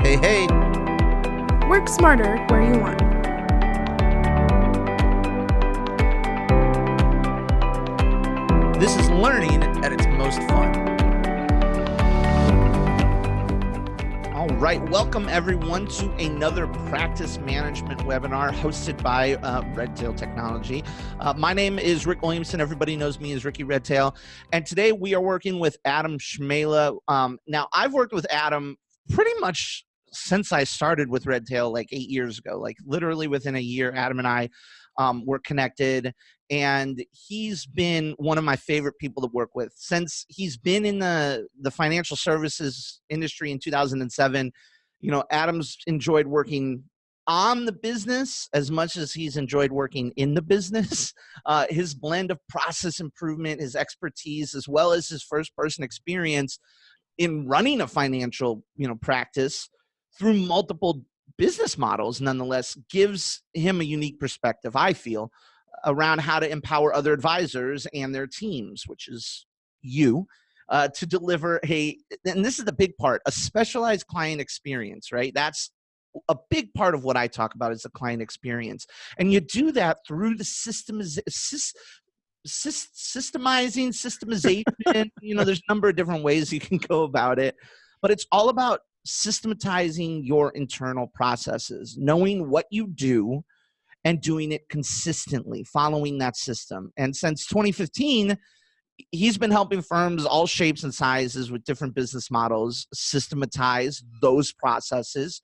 Hey, hey. Work smarter where you want. This is learning at its most fun. All right, welcome everyone to another practice management webinar hosted by Redtail Technology. My name is Rick Williamson. Everybody knows me as Ricky Redtail. And today we are working with Adam Chmela. Now, I've worked with Adam pretty much since I started with Redtail like 8 years ago. Like literally within a year, Adam and I were connected. And he's been one of my favorite people to work with since he's been in the financial services industry in 2007. You know, Adam's enjoyed working on the business as much as he's enjoyed working in the business. His blend of process improvement, his expertise, as well as his first-person experience in running a financial, practice through multiple business models, nonetheless, gives him a unique perspective, I feel, around how to empower other advisors and their teams, which is you, to deliver and this is the big part, a specialized client experience, right? That's a big part of what I talk about is the client experience. And you do that through the systemization. There's a number of different ways you can go about it, but it's all about systematizing your internal processes, knowing what you do, and doing it consistently, following that system. And since 2015, he's been helping firms all shapes and sizes with different business models systematize those processes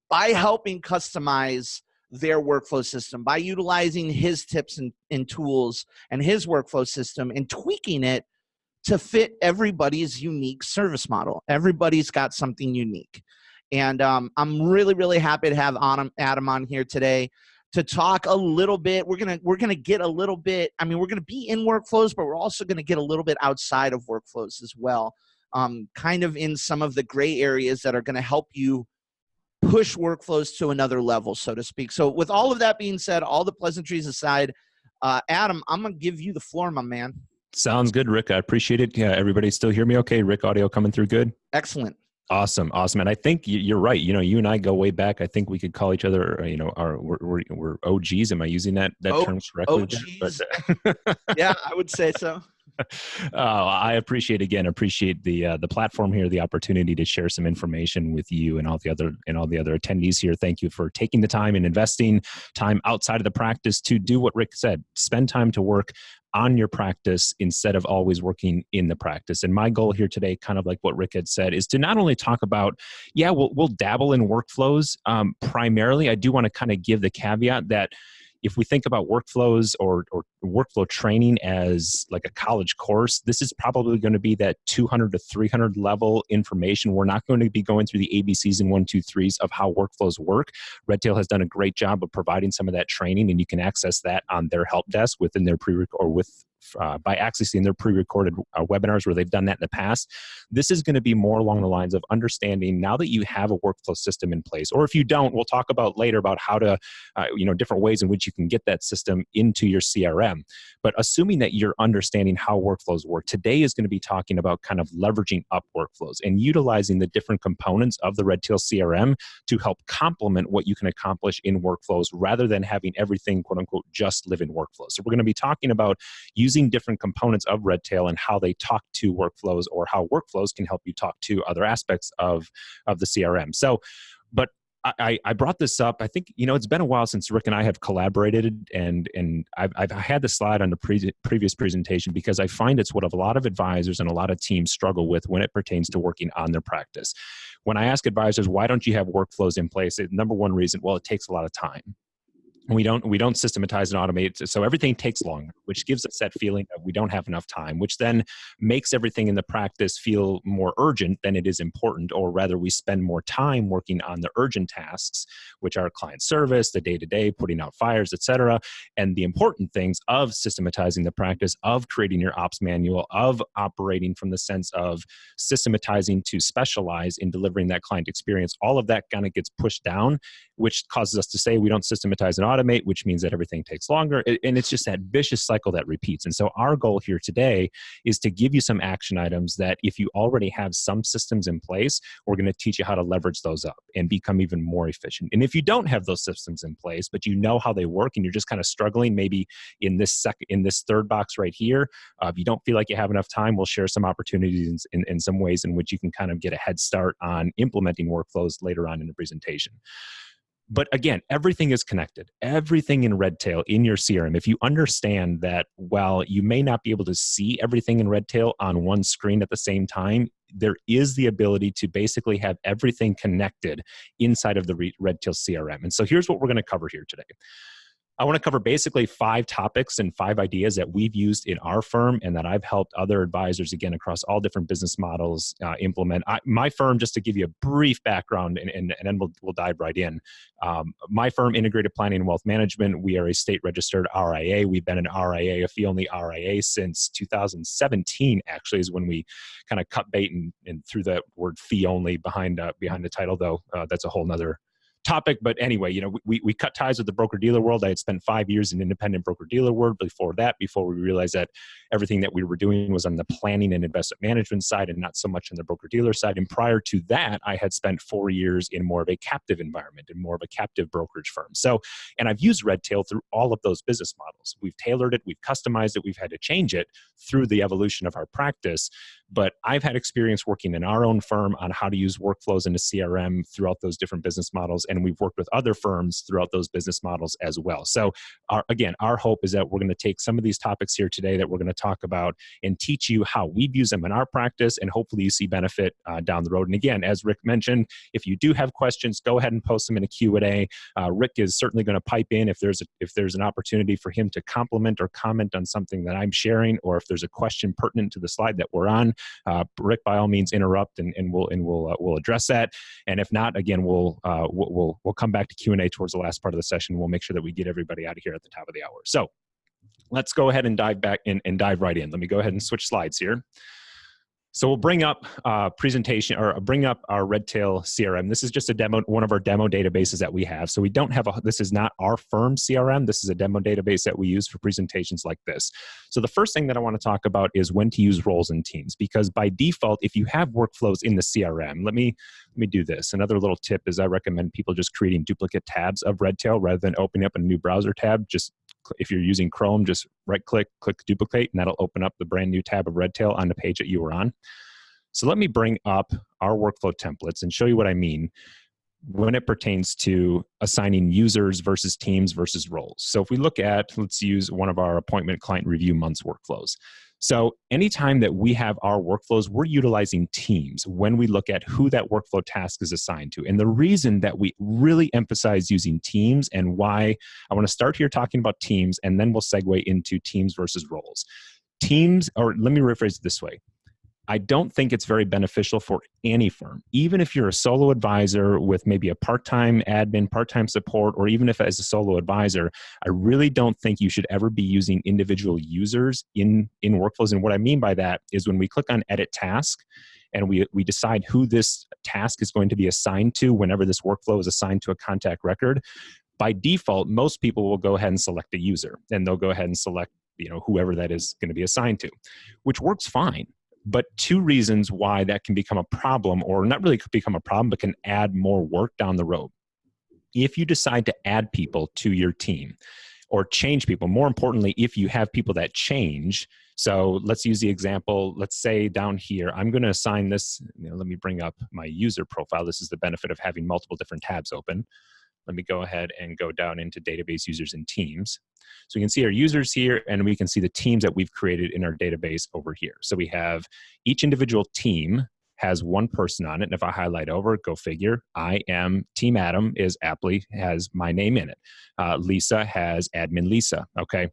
by helping customize their workflow system, by utilizing his tips and tools and his workflow system and tweaking it to fit everybody's unique service model. Everybody's got something unique. And I'm really, really happy to have Adam on here today to talk a little bit. We're gonna get a little bit. I mean, we're gonna be in workflows, but we're also gonna get a little bit outside of workflows as well. Kind of in some of the gray areas that are gonna help you push workflows to another level, so to speak. So, with all of that being said, all the pleasantries aside, Adam, I'm gonna give you the floor, my man. Sounds good, Rick. I appreciate it. Yeah, everybody still hear me okay? Rick, audio coming through good? Excellent. Awesome. And I think you're right. You and I go way back. I think we could call each other, we're OGs. Am I using that term correctly? OGs. Yeah, I would say so. I appreciate the platform here, the opportunity to share some information with you and all the other attendees here. Thank you for taking the time and investing time outside of the practice to do what Rick said, spend time to work on your practice instead of always working in the practice. And my goal here today, kind of like what Rick had said, is to not only talk about, we'll dabble in workflows. Primarily, I do want to kind of give the caveat that if we think about workflows or workflow training as like a college course, this is probably going to be that 200 to 300 level information. We're not going to be going through the ABCs and 1, 2, 3s of how workflows work. Redtail has done a great job of providing some of that training, and you can access that on their help desk within their by accessing their pre-recorded webinars where they've done that in the past. This is going to be more along the lines of understanding now that you have a workflow system in place, or if you don't, we'll talk about later about how to, different ways in which you can get that system into your CRM. But assuming that you're understanding how workflows work, today is going to be talking about kind of leveraging up workflows and utilizing the different components of the Redtail CRM to help complement what you can accomplish in workflows rather than having everything, quote unquote, just live in workflows. So we're going to be talking about using different components of Redtail and how they talk to workflows, or how workflows can help you talk to other aspects of the CRM. So, but I brought this up. I think, it's been a while since Rick and I have collaborated, and I've had the slide on the previous presentation because I find it's what a lot of advisors and a lot of teams struggle with when it pertains to working on their practice. When I ask advisors, why don't you have workflows in place? Number one reason, well, it takes a lot of time. We don't systematize and automate, so everything takes longer, which gives us that feeling that we don't have enough time, which then makes everything in the practice feel more urgent than it is important, or rather we spend more time working on the urgent tasks, which are client service, the day-to-day, putting out fires, etc., and the important things of systematizing the practice, of creating your ops manual, of operating from the sense of systematizing to specialize in delivering that client experience. All of that kind of gets pushed down, which causes us to say we don't systematize and automate, which means that everything takes longer. And it's just that vicious cycle that repeats. And so our goal here today is to give you some action items that if you already have some systems in place, we're going to teach you how to leverage those up and become even more efficient. And if you don't have those systems in place, but you know how they work and you're just kind of struggling, maybe in this third box right here, if you don't feel like you have enough time, we'll share some opportunities in some ways in which you can kind of get a head start on implementing workflows later on in the presentation. But again, everything is connected. Everything in Redtail in your CRM. If you understand that while you may not be able to see everything in Redtail on one screen at the same time, there is the ability to basically have everything connected inside of the Redtail CRM. And so here's what we're going to cover here today. I want to cover basically 5 topics and 5 ideas that we've used in our firm and that I've helped other advisors, again, across all different business models implement. My firm, just to give you a brief background, and then we'll dive right in. My firm, Integrated Planning and Wealth Management, we are a state-registered RIA. We've been an RIA, a fee-only RIA, since 2017, actually, is when we kind of cut bait and threw that word fee-only behind the title, though that's a whole nother topic. But anyway, we cut ties with the broker-dealer world. I had spent 5 years in independent broker-dealer world before we realized that everything that we were doing was on the planning and investment management side and not so much on the broker-dealer side. And prior to that, I had spent 4 years in more of a captive environment and more of a captive brokerage firm. And I've used Redtail through all of those business models. We've tailored it, we've customized it, we've had to change it through the evolution of our practice. But I've had experience working in our own firm on how to use workflows in a CRM throughout those different business models. And we've worked with other firms throughout those business models as well. So our hope is that we're going to take some of these topics here today that we're going to talk about and teach you how we've used them in our practice, and hopefully you see benefit down the road. And again, as Rick mentioned, if you do have questions, go ahead and post them in a Q&A. Rick is certainly going to pipe in if there's an opportunity for him to compliment or comment on something that I'm sharing, or if there's a question pertinent to the slide that we're on. Rick, by all means, interrupt and we'll address that. And if not, again, we'll come back to Q&A towards the last part of the session. We'll make sure that we get everybody out of here at the top of the hour. So let's go ahead and dive back and dive right in. Let me go ahead and switch slides here. So we'll bring up presentation, or bring up our Redtail CRM. This is just a demo, one of our demo databases that we have. So we don't have this is not our firm CRM. This is a demo database that we use for presentations like this. So the first thing that I want to talk about is when to use roles and teams, because by default, if you have workflows in the CRM, let me do this. Another little tip is I recommend people just creating duplicate tabs of Redtail rather than opening up a new browser tab. Just if you're using Chrome, just right-click, click duplicate, and that'll open up the brand new tab of Redtail on the page that you were on. So let me bring up our workflow templates and show you what I mean when it pertains to assigning users versus teams versus roles. So if we look at, let's use one of our appointment client review months workflows. So anytime that we have our workflows, we're utilizing teams when we look at who that workflow task is assigned to. And the reason that we really emphasize using teams, and why I want to start here talking about teams, and then we'll segue into teams versus roles. Teams, or let me rephrase it this way. I don't think it's very beneficial for any firm, even if you're a solo advisor with maybe a part-time admin, part-time support, or even if as a solo advisor, I really don't think you should ever be using individual users in workflows. And what I mean by that is when we click on edit task and we decide who this task is going to be assigned to whenever this workflow is assigned to a contact record, by default, most people will go ahead and select a user, and they'll go ahead and select whoever that is going to be assigned to, which works fine. But 2 reasons why that can become a problem, or not really become a problem, but can add more work down the road. If you decide to add people to your team or change people, more importantly, if you have people that change. So let's use the example. Let's say down here, I'm going to assign this. Let me bring up my user profile. This is the benefit of having multiple different tabs open. Let me go ahead and go down into database users and teams. So we can see our users here, and we can see the teams that we've created in our database over here. So we have each individual team has one person on it. And if I highlight over, go figure, I am Team Adam is aptly has my name in it. Lisa has admin Lisa. Okay.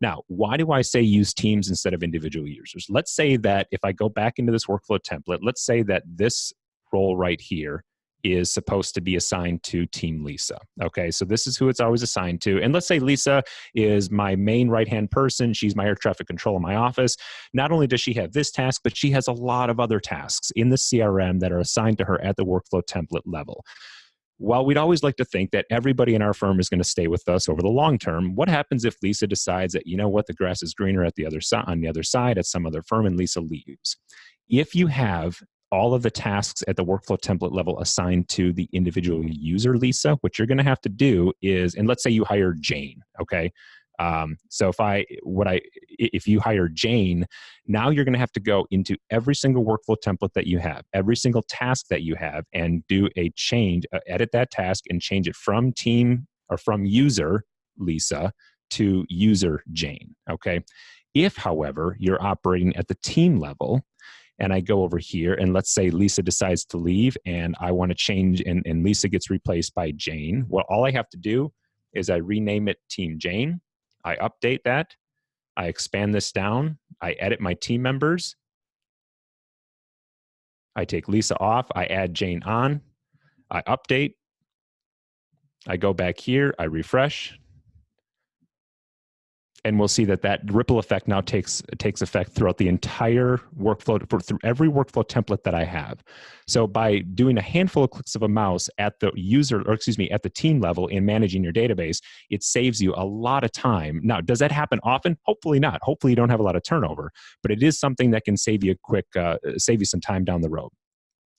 Now, why do I say use teams instead of individual users? Let's say that if I go back into this workflow template, let's say that this role right here is supposed to be assigned to Team Lisa. Okay, so this is who it's always assigned to. And let's say Lisa is my main right-hand person. She's my air traffic control in my office. Not only does she have this task, but she has a lot of other tasks in the CRM that are assigned to her at the workflow template level. while we'd always like to think that everybody in our firm is going to stay with us over the long term, what happens if Lisa decides that, you know what, the grass is greener at the other side, on the other side at some other firm, and Lisa leaves? If you have all of the tasks at the workflow template level assigned to the individual user, Lisa, what you're going to have to do is, and let's say you hire Jane, okay? So if you hire Jane, now you're going to have to go into every single workflow template that you have, every single task that you have, and do a change, edit that task and change it from team or from user Lisa to user Jane. Okay. If, however, you're operating at the team level, and I go over here and let's say Lisa decides to leave and I want to change and Lisa gets replaced by Jane, well, all I have to do is I rename it Team Jane. I update that. I expand this down. I edit my team members. I take Lisa off. I add Jane on. I update. I go back here. I refresh. And we'll see that ripple effect now takes effect throughout the entire workflow, through every workflow template that I have. So by doing a handful of clicks of a mouse at the at the team level in managing your database, it saves you a lot of time. Now, does that happen often? Hopefully not. Hopefully you don't have a lot of turnover, but it is something that can save you save you some time down the road.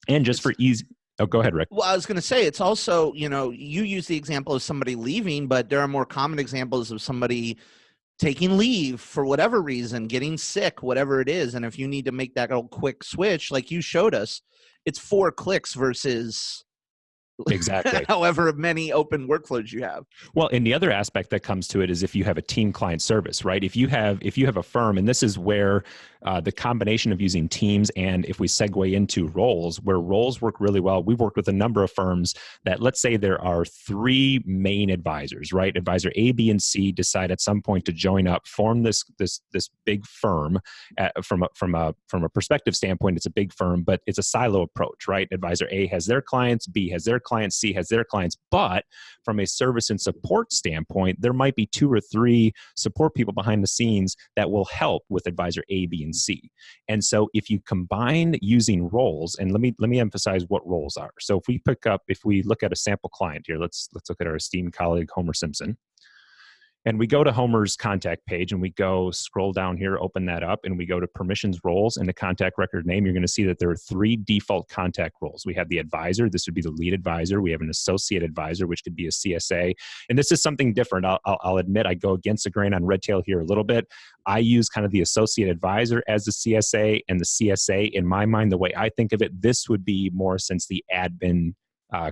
And just for easy. Oh, go ahead, Rick. Well, I was going to say, it's also, you use the example of somebody leaving, but there are more common examples of somebody taking leave for whatever reason, getting sick, whatever it is. And if you need to make that little quick switch, like you showed us, it's 4 clicks versus exactly however many open workflows you have. Well, and the other aspect that comes to it is if you have a team client service, right? If you have a firm, and this is where the combination of using teams, and if we segue into roles, where roles work really well. We've worked with a number of firms that, let's say there are 3 main advisors, right? Advisor A, B, and C decide at some point to join up, form this big firm. From a perspective standpoint, it's a big firm, but it's a silo approach, right? Advisor A has their clients, B has their clients, C has their clients, but from a service and support standpoint, there might be 2 or 3 support people behind the scenes that will help with advisor A, B, and C. And so if you combine using roles, and let me emphasize what roles are. So if we look at a sample client here, let's look at our esteemed colleague, Homer Simpson. And we go to Homer's contact page and we go scroll down here, open that up, and we go to permissions roles and the contact record name. You're going to see that there are 3 default contact roles. We have the advisor. This would be the lead advisor. We have an associate advisor, which could be a CSA. And this is something different. I'll admit I go against the grain on Redtail here a little bit. I use kind of the associate advisor as the CSA, and the CSA, in my mind, the way I think of it, this would be more since the admin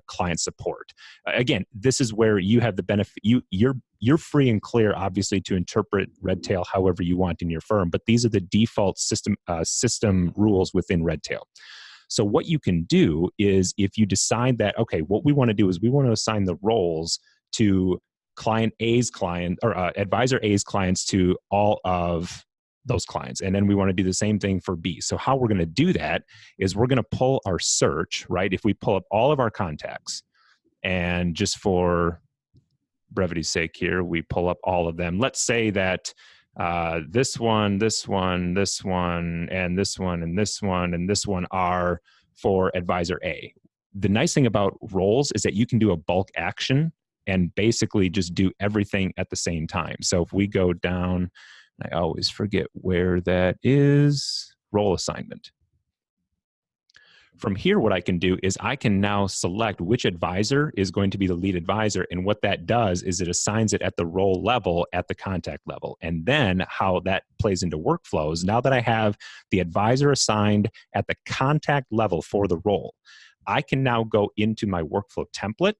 client support. Again, this is where you have the benefit. You're free and clear, obviously, to interpret Redtail however you want in your firm, but these are the default system rules within Redtail. So what you can do is, if you decide that, okay, what we want to do is we want to assign the roles to client A's client, or advisor A's clients to all of those clients. And then we want to do the same thing for B. So how we're going to do that is we're going to pull our search, right? If we pull up all of our contacts, and just for brevity's sake here, we pull up all of them. Let's say that this one, and this one, and this one, and this one, and this one are for advisor A. The nice thing about roles is that you can do a bulk action and basically just do everything at the same time. So if we go down, I always forget where that is, role assignment. From here, what I can do is I can now select which advisor is going to be the lead advisor. And what that does is it assigns it at the role level, at the contact level. And then how that plays into workflows, now that I have the advisor assigned at the contact level for the role, I can now go into my workflow template.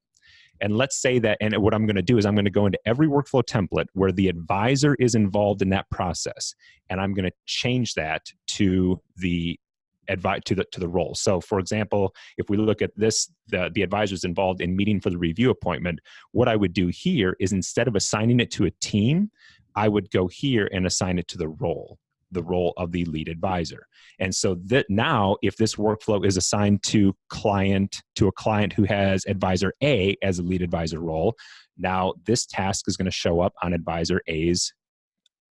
And let's say that, and what I'm going to do is I'm going to go into every workflow template where the advisor is involved in that process. And I'm going to change that to the role. So for example, if we look at this, the advisor is involved in meeting for the review appointment, what I would do here is, instead of assigning it to a team, I would go here and assign it to the role of the lead advisor. And so that now, if this workflow is assigned to a client who has advisor A as a lead advisor role, now this task is going to show up on advisor A's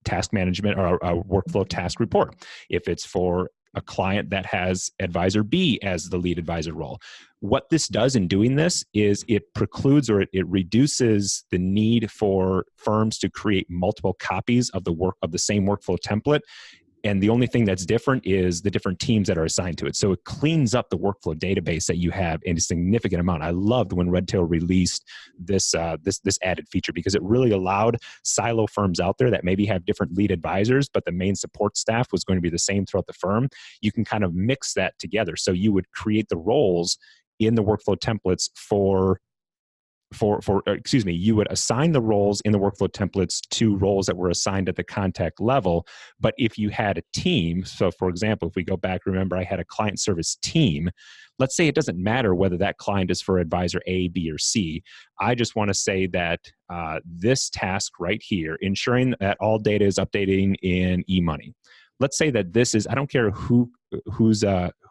task management or a workflow task report. If it's for a client that has advisor B as the lead advisor role. What this does in doing this is it precludes or it reduces the need for firms to create multiple copies of the same workflow template. And the only thing that's different is the different teams that are assigned to it. So it cleans up the workflow database that you have in a significant amount. I loved when Redtail released this added feature, because it really allowed silo firms out there that maybe have different lead advisors, but the main support staff was going to be the same throughout the firm. You can kind of mix that together. So you would create the roles in the workflow templates you would assign the roles in the workflow templates to roles that were assigned at the contact level. But if you had a team, so for example, if we go back, remember I had a client service team. Let's say it doesn't matter whether that client is for advisor A, B, or C. I just want to say that this task right here, ensuring that all data is updating in eMoney. Let's say that this is, I don't care who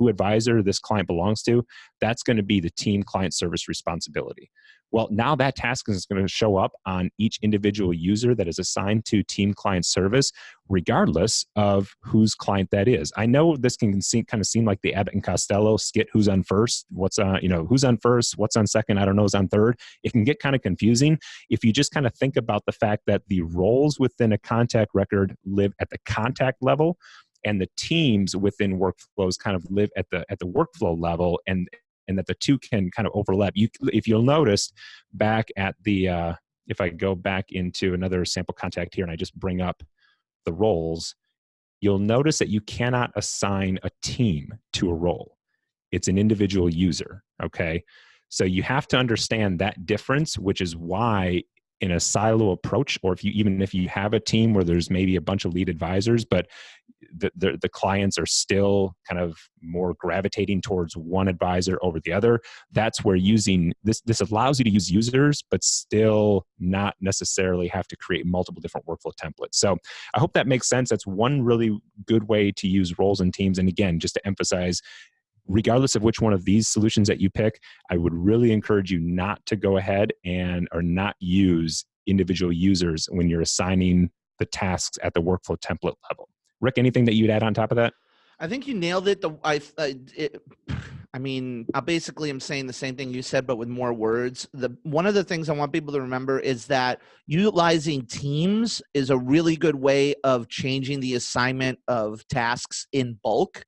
advisor this client belongs to, that's going to be the team client service responsibility. Well, now that task is going to show up on each individual user that is assigned to team client service, regardless of whose client that is. I know this can kind of seem like the Abbott and Costello skit, who's on first, who's on first, what's on second, I don't know, who's on third. It can get kind of confusing if you just kind of think about the fact that the roles within a contact record live at the contact level, and the teams within workflows kind of live at the workflow level, and that the two can kind of overlap. If you'll notice back at the, if I go back into another sample contact here and I just bring up the roles, you'll notice that you cannot assign a team to a role. It's an individual user, okay? So you have to understand that difference, which is why in a silo approach, or even if you have a team where there's maybe a bunch of lead advisors, but the clients are still kind of more gravitating towards one advisor over the other, that's where using this allows you to use users, but still not necessarily have to create multiple different workflow templates. So I hope that makes sense. That's one really good way to use roles and teams. And again, just to emphasize, regardless of which one of these solutions that you pick, I would really encourage you not to go ahead or not use individual users when you're assigning the tasks at the workflow template level. Rick, anything that you'd add on top of that? I think you nailed it. I basically am saying the same thing you said, but with more words. One of the things I want people to remember is that utilizing teams is a really good way of changing the assignment of tasks in bulk.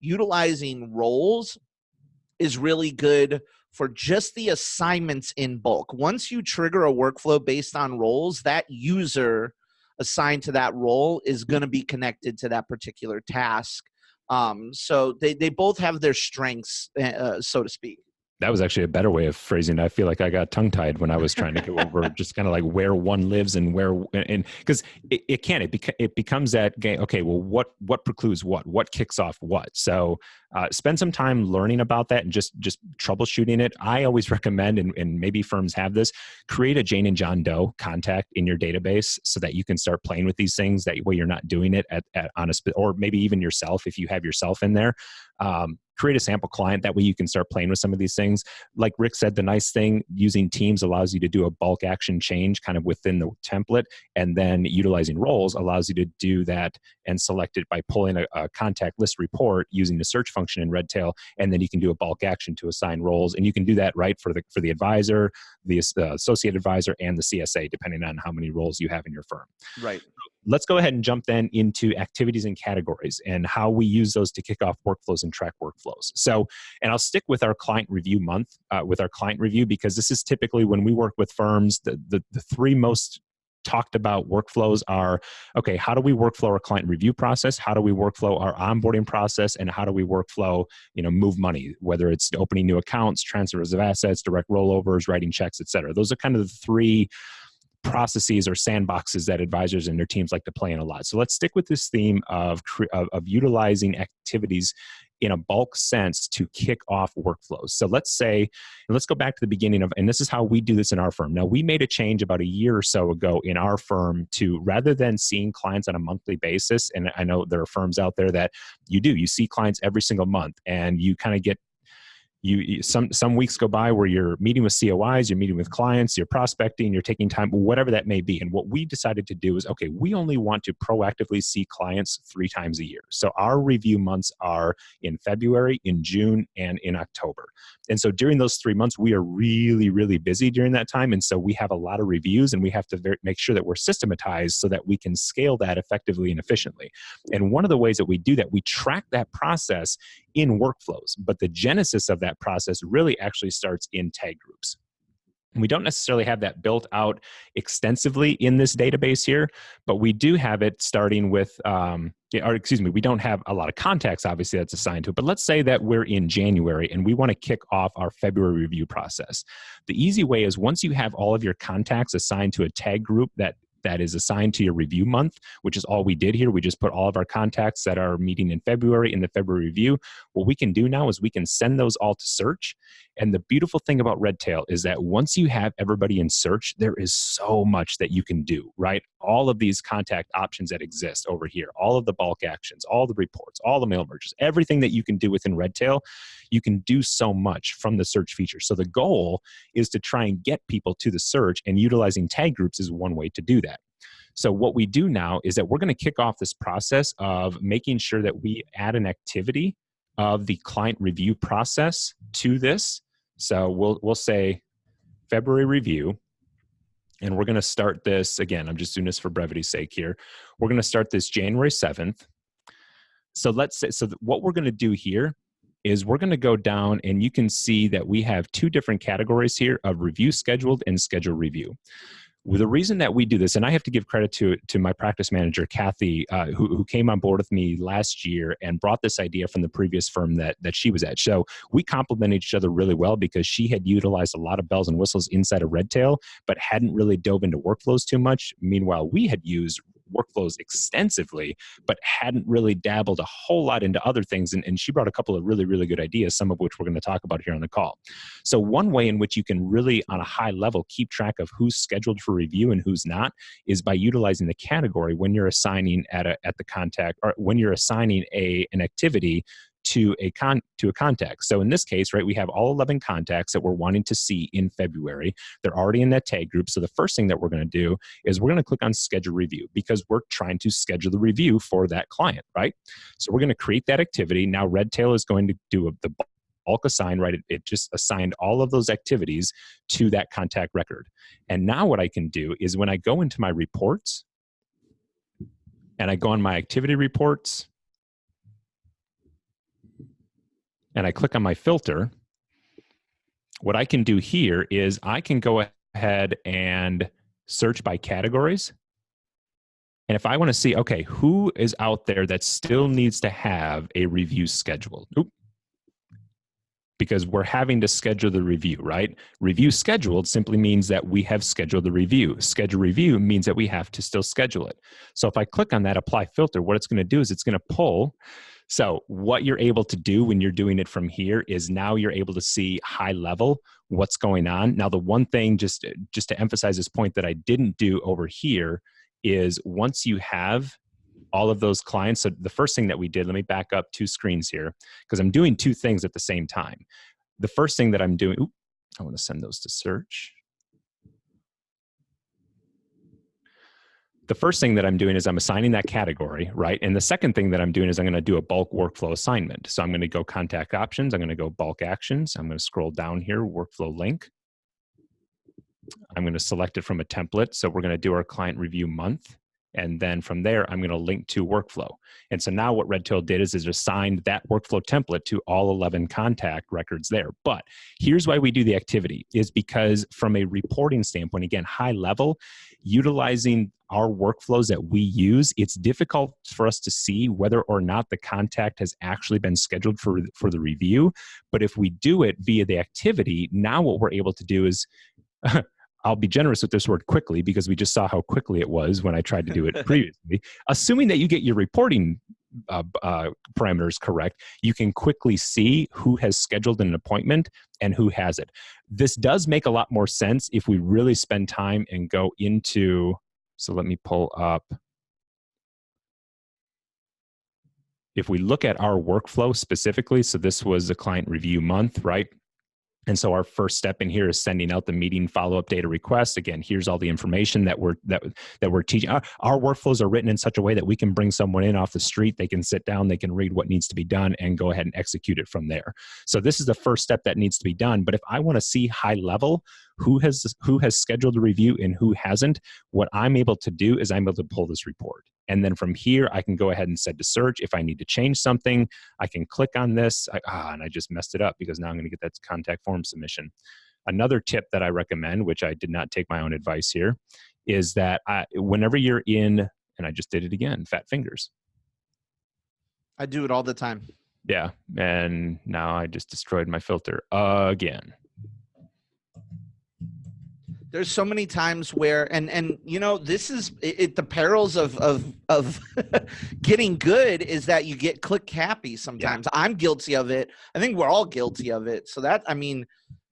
Utilizing roles is really good for just the assignments in bulk. Once you trigger a workflow based on roles, that user assigned to that role is going to be connected to that particular task. So they both have their strengths, so to speak. That was actually a better way of phrasing it. I feel like I got tongue-tied when I was trying to go over just kind of like where one lives and because it becomes that game. Okay, well, what precludes what kicks off what? So spend some time learning about that and just troubleshooting it. I always recommend, and maybe firms have this, create a Jane and John Doe contact in your database so that you can start playing with these things. That way you're not doing it or maybe even yourself if you have yourself in there. Create a sample client. That way you can start playing with some of these things. Like Rick said, the nice thing, using teams allows you to do a bulk action change kind of within the template, and then utilizing roles allows you to do that and select it by pulling a contact list report using the search function in Redtail, and then you can do a bulk action to assign roles, and you can do that right for the advisor, the associate advisor, and the CSA, depending on how many roles you have in your firm. Right. Let's go ahead and jump then into activities and categories and how we use those to kick off workflows and track workflows. So, and I'll stick with our client review month, because this is typically when we work with firms, the three most talked about workflows are, okay, how do we workflow our client review process? How do we workflow our onboarding process? And how do we workflow, move money, whether it's opening new accounts, transfers of assets, direct rollovers, writing checks, et cetera. Those are kind of the three processes or sandboxes that advisors and their teams like to play in a lot. So let's stick with this theme of utilizing activities in a bulk sense to kick off workflows. So let's go back to the beginning and this is how we do this in our firm. Now, we made a change about a year or so ago in our firm to, rather than seeing clients on a monthly basis, and I know there are firms out there that you see clients every single month, and you kind of get some weeks go by where you're meeting with COIs, you're meeting with clients, you're prospecting, you're taking time, whatever that may be. And what we decided to do is, okay, we only want to proactively see clients 3 times a year. So our review months are in February, in June, and in October. And so during those 3 months, we are really, really busy during that time. And so we have a lot of reviews, and we have to make sure that we're systematized so that we can scale that effectively and efficiently. And one of the ways that we do that, we track that process in workflows, but the genesis of that process really actually starts in tag groups. We don't necessarily have that built out extensively in this database here, but we do have it starting with, we don't have a lot of contacts, obviously, that's assigned to it. But let's say that we're in January and we want to kick off our February review process. The easy way is, once you have all of your contacts assigned to a tag group that is assigned to your review month, which is all we did here. We just put all of our contacts that are meeting in February in the February review. What we can do now is we can send those all to search. And the beautiful thing about Redtail is that once you have everybody in search, there is so much that you can do, right? All of these contact options that exist over here, all of the bulk actions, all the reports, all the mail merges, everything that you can do within Redtail, you can do so much from the search feature. So the goal is to try and get people to the search, and utilizing tag groups is one way to do that. So what we do now is that we're going to kick off this process of making sure that we add an activity of the client review process to this. So we'll say February review, and we're going to start this, again, I'm just doing this for brevity's sake here. We're going to start this January 7th. So let's say, what we're going to do here is we're going to go down, and you can see that we have 2 different categories here of review scheduled and scheduled review. Well, the reason that we do this, and I have to give credit to my practice manager, Kathy, who came on board with me last year and brought this idea from the previous firm that she was at. So we complemented each other really well, because she had utilized a lot of bells and whistles inside of Redtail, but hadn't really dove into workflows too much. Meanwhile, we had used workflows extensively, but hadn't really dabbled a whole lot into other things. And she brought a couple of really, really good ideas, some of which we're going to talk about here on the call. So one way in which you can really, on a high level, keep track of who's scheduled for review and who's not is by utilizing the category when you're assigning at the contact, or when you're assigning an activity to a contact. So in this case, right, we have all 11 contacts that we're wanting to see in February. They're already in that tag group. So the first thing that we're going to do is we're going to click on schedule review, because we're trying to schedule the review for that client, right? So we're going to create that activity. Now Redtail is going to do the bulk assign, right? It just assigned all of those activities to that contact record. And now what I can do is, when I go into my reports and I go on my activity reports, and I click on my filter, what I can do here is I can go ahead and search by categories. And if I want to see, okay, who is out there that still needs to have a review scheduled? Because we're having to schedule the review, right? Review scheduled simply means that we have scheduled the review. Schedule review means that we have to still schedule it. So if I click on that apply filter, what it's going to do is it's going to pull. So what you're able to do when you're doing it from here is now you're able to see high level what's going on. Now, the one thing, just to emphasize this point, that I didn't do over here is, once you have all of those clients, so the first thing that we did, let me back up 2 screens here, because I'm doing 2 things at the same time. The first thing that I'm doing, I want to send those to search. The first thing that I'm doing is I'm assigning that category, right? And the second thing that I'm doing is I'm going to do a bulk workflow assignment. So I'm going to go contact options. I'm going to go bulk actions. I'm going to scroll down here, workflow link. I'm going to select it from a template. So we're going to do our client review month. And then from there, I'm going to link to workflow. And so now what Redtail did is it assigned that workflow template to all 11 contact records there. But here's why we do the activity, is because from a reporting standpoint, again, high level, utilizing our workflows that we use, it's difficult for us to see whether or not the contact has actually been scheduled for the review. But if we do it via the activity, now what we're able to do is I'll be generous with this word quickly, because we just saw how quickly it was when I tried to do it previously. Assuming that you get your reporting parameters correct, you can quickly see who has scheduled an appointment and who hasn't. This does make a lot more sense if we really spend time and go into, so let me pull up if we look at our workflow specifically, so this was a client review month, right? And so our first step in here is sending out the meeting follow-up data request. Again, here's all the information that we're teaching. Our workflows are written in such a way that we can bring someone in off the street. They can sit down, they can read what needs to be done, and go ahead and execute it from there. So this is the first step that needs to be done. But if I want to see high level who has scheduled a review and who hasn't, what I'm able to do is I'm able to pull this report. And then from here, I can go ahead and set to search. If I need to change something, I can click on this. And I just messed it up because now I'm going to get that contact form submission. Another tip that I recommend, which I did not take my own advice here, is that whenever you're in, and I just did it again, fat fingers. I do it all the time. Yeah. And now I just destroyed my filter again. There's so many times where, and you know, this is it. The perils of getting good is that you get click happy sometimes. Yeah. I'm guilty of it. I think we're all guilty of it. So that, I mean,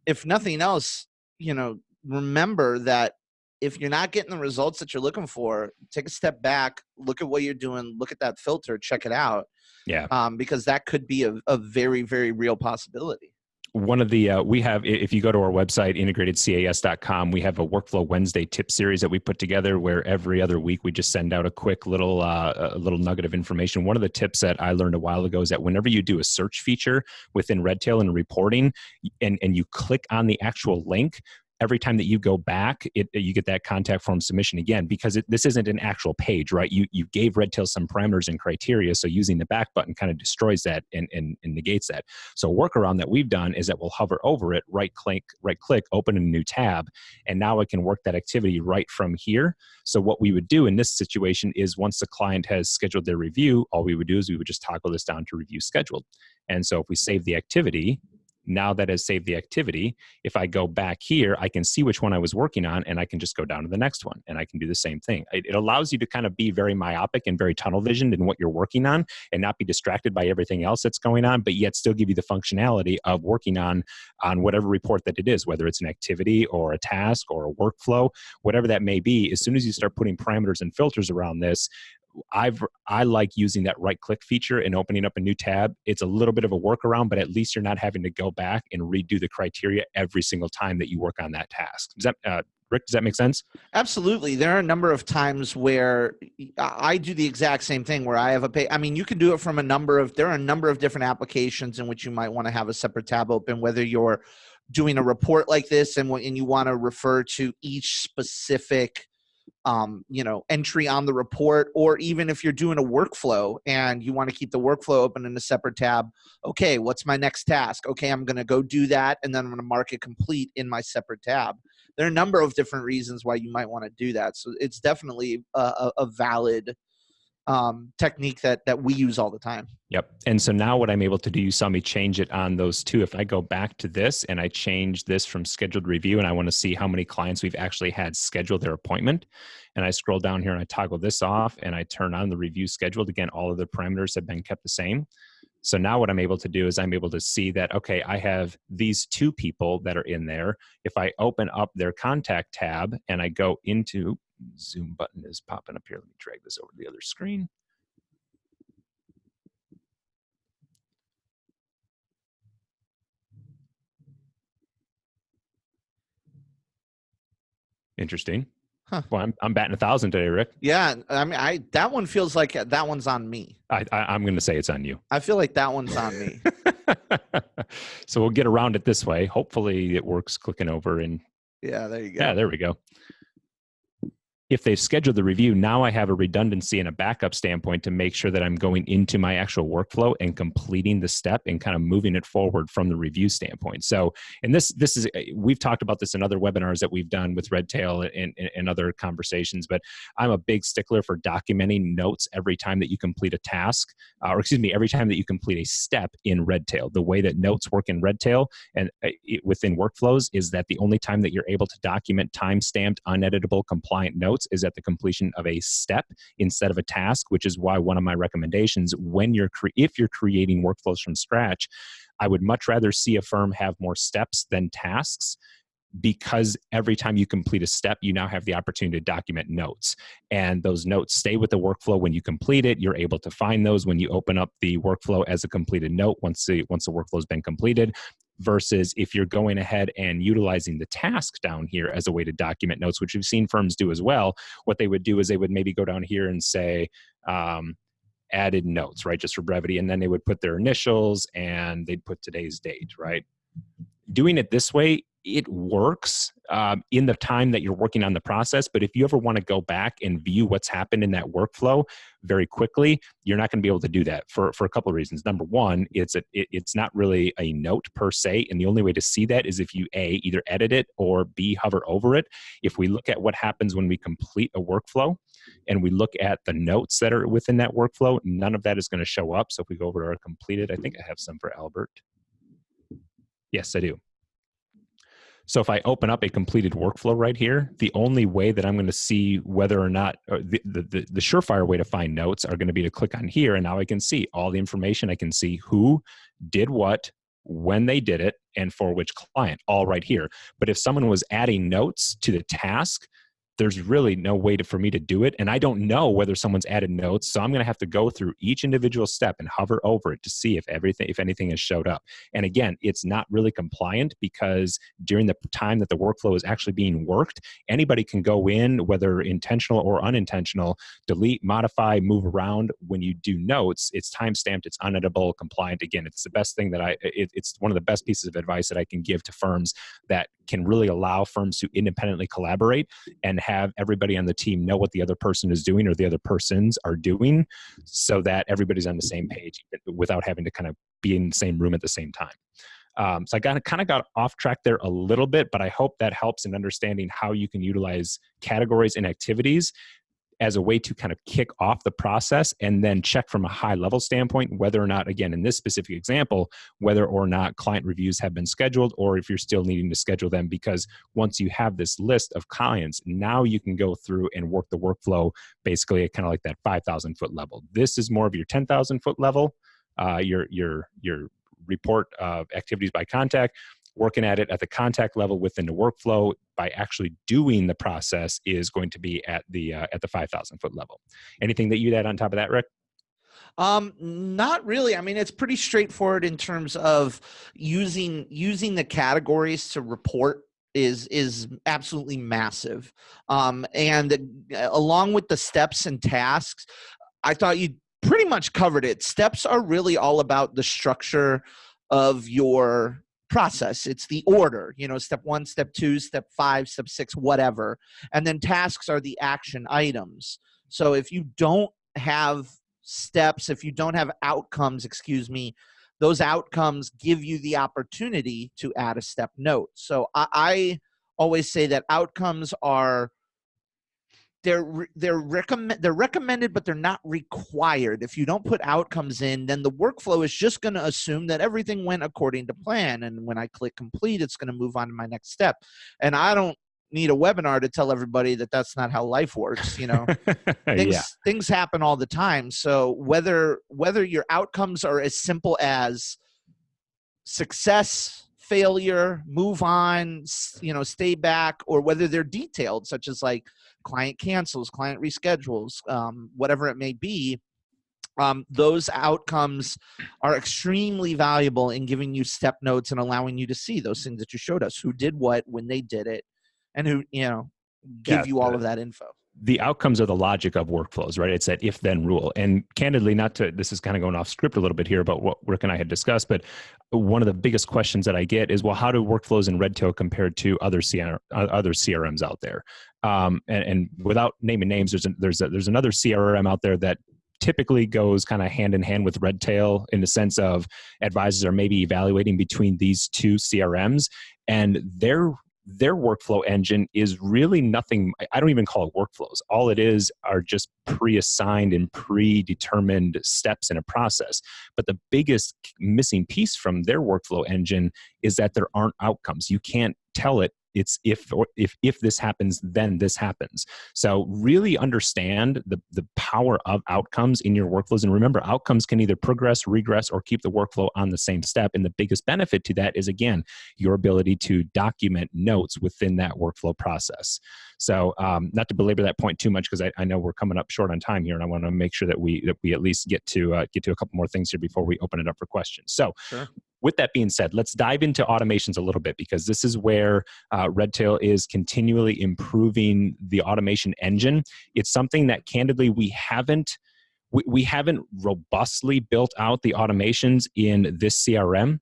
if nothing else, you know, remember that if you're not getting the results that you're looking for, take a step back, look at what you're doing, look at that filter, check it out. Yeah. Because that could be a very, very real possibility. One of the, we have, if you go to our website, integratedcas.com, we have a Workflow Wednesday tip series that we put together where every other week we just send out a quick little nugget of information. One of the tips that I learned a while ago is that whenever you do a search feature within Redtail and reporting and you click on the actual link, every time that you go back, you get that contact form submission again, because this isn't an actual page, right? You gave Redtail some parameters and criteria, so using the back button kind of destroys that and negates that. So a workaround that we've done is that we'll hover over it, right click, open a new tab, and now I can work that activity right from here. So what we would do in this situation is once the client has scheduled their review, all we would do is we would just toggle this down to review scheduled. And so if we save the activity, now that has saved the activity, if I go back here, I can see which one I was working on, and I can just go down to the next one, and I can do the same thing. It allows you to kind of be very myopic and very tunnel visioned in what you're working on and not be distracted by everything else that's going on, but yet still give you the functionality of working on whatever report that it is, whether it's an activity or a task or a workflow, whatever that may be. As soon as you start putting parameters and filters around this, I like using that right click feature and opening up a new tab. It's a little bit of a workaround, but at least you're not having to go back and redo the criteria every single time that you work on that task. Does that, Rick, does that make sense? Absolutely. There are a number of times where I do the exact same thing where I have a page. I mean, you can do it from there are a number of different applications in which you might want to have a separate tab open, whether you're doing a report like this and you want to refer to each specific entry on the report, or even if you're doing a workflow and you want to keep the workflow open in a separate tab. Okay, what's my next task? Okay, I'm going to go do that, and then I'm going to mark it complete in my separate tab. There are a number of different reasons why you might want to do that. So it's definitely a valid technique that we use all the time. Yep. And so now what I'm able to do, you saw me change it on those two. If I go back to this and I change this from scheduled review, and I want to see how many clients we've actually had schedule their appointment, and I scroll down here and I toggle this off and I turn on the review scheduled, again, all of the parameters have been kept the same. So now what I'm able to do is I'm able to see that, okay, I have these two people that are in there. If I open up their contact tab and I go into, Zoom button is popping up here. Let me drag this over to the other screen. Interesting. Huh. Well, I'm batting 1,000 today, Rick. Yeah, I mean, that one feels like that one's on me. I'm going to say it's on you. I feel like that one's on me. So we'll get around it this way. Hopefully it works clicking over and. Yeah, there you go. Yeah, there we go. If they've scheduled the review, now I have a redundancy and a backup standpoint to make sure that I'm going into my actual workflow and completing the step and kind of moving it forward from the review standpoint. So, and this is, we've talked about this in other webinars that we've done with Redtail and other conversations, but I'm a big stickler for documenting notes every time that you complete a task, every time that you complete a step in Redtail. The way that notes work in Redtail and within workflows is that the only time that you're able to document time-stamped, uneditable, compliant notes is at the completion of a step instead of a task, which is why one of my recommendations if you're creating workflows from scratch, I would much rather see a firm have more steps than tasks. because every time you complete a step, you now have the opportunity to document notes. And those notes stay with the workflow when you complete it. You're able to find those when you open up the workflow as a completed note once the workflow has been completed. Versus if you're going ahead and utilizing the task down here as a way to document notes, which we've seen firms do as well, what they would do is they would maybe go down here and say, added notes, right? Just for brevity. And then they would put their initials and they'd put today's date, right? Doing it this way, it works in the time that you're working on the process. But if you ever want to go back and view what's happened in that workflow very quickly, you're not going to be able to do that for a couple of reasons. Number one, it's not really a note per se. And the only way to see that is if you A, either edit it or B, hover over it. If we look at what happens when we complete a workflow and we look at the notes that are within that workflow, none of that is going to show up. So if we go over to our completed, I think I have some for Albert. Yes, I do. So if I open up a completed workflow right here, the only way that I'm going to see whether or not the surefire way to find notes are going to be to click on here. And now I can see all the information. I can see who did what, when they did it, and for which client, all right here. But if someone was adding notes to the task, there's really no way for me to do it. And I don't know whether someone's added notes. So I'm going to have to go through each individual step and hover over it to see if anything has showed up. And again, it's not really compliant because during the time that the workflow is actually being worked, anybody can go in, whether intentional or unintentional, delete, modify, move around. When you do notes, it's timestamped, it's uneditable, compliant. Again, it's the best thing that it's one of the best pieces of advice that I can give to firms that can really allow firms to independently collaborate and have everybody on the team know what the other person is doing or the other persons are doing so that everybody's on the same page without having to kind of be in the same room at the same time. So I kind of got off track there a little bit, but I hope that helps in understanding how you can utilize categories and activities as a way to kind of kick off the process and then check from a high level standpoint whether or not, again, in this specific example, whether or not client reviews have been scheduled or if you're still needing to schedule them. Because once you have this list of clients, now you can go through and work the workflow basically at kind of like that 5,000 foot level. This is more of your 10,000 foot level, your report of activities by contact. Working at it at the contact level within the workflow by actually doing the process is going to be at the 5,000 foot level. Anything that you'd add on top of that, Rick? Not really. I mean, it's pretty straightforward in terms of using the categories to report is absolutely massive. And along with the steps and tasks, I thought you pretty much covered it. Steps are really all about the structure of your process. It's the order, step 1, step 2, step 5, step 6, whatever. And then tasks are the action items. So if you don't have steps, if you don't have outcomes, those outcomes give you the opportunity to add a step note. So I always say that outcomes are they're recommended, but they're not required. If you don't put outcomes in, then the workflow is just going to assume that everything went according to plan. And when I click complete, it's going to move on to my next step. And I don't need a webinar to tell everybody that that's not how life works. Things happen all the time. So whether your outcomes are as simple as success, failure, move on, stay back, or whether they're detailed, such as like client cancels, client reschedules, whatever it may be, those outcomes are extremely valuable in giving you step notes and allowing you to see those things that you showed us, who did what, when they did it, and who, give you all of that info. The outcomes are the logic of workflows, right? It's that if-then rule. And candidly, this is kind of going off script a little bit here about what Rick and I had discussed, but one of the biggest questions that I get is, well, how do workflows in Redtail compare to other CRMs out there? And without naming names, there's another CRM out there that typically goes kind of hand in hand with Redtail in the sense of advisors are maybe evaluating between these two CRMs, and their workflow engine is really nothing. I don't even call it workflows. All it is are just pre-assigned and predetermined steps in a process. But the biggest missing piece from their workflow engine is that there aren't outcomes. You can't tell it it's if this happens, then this happens. So really understand the power of outcomes in your workflows. And remember, outcomes can either progress, regress, or keep the workflow on the same step. And the biggest benefit to that is, again, your ability to document notes within that workflow process. So not to belabor that point too much, because I know we're coming up short on time here, and I want to make sure that we at least get to a couple more things here before we open it up for questions. So Sure. With that being said, let's dive into automations a little bit, because this is where Redtail is continually improving the automation engine. It's something that candidly we haven't robustly built out the automations in this CRM,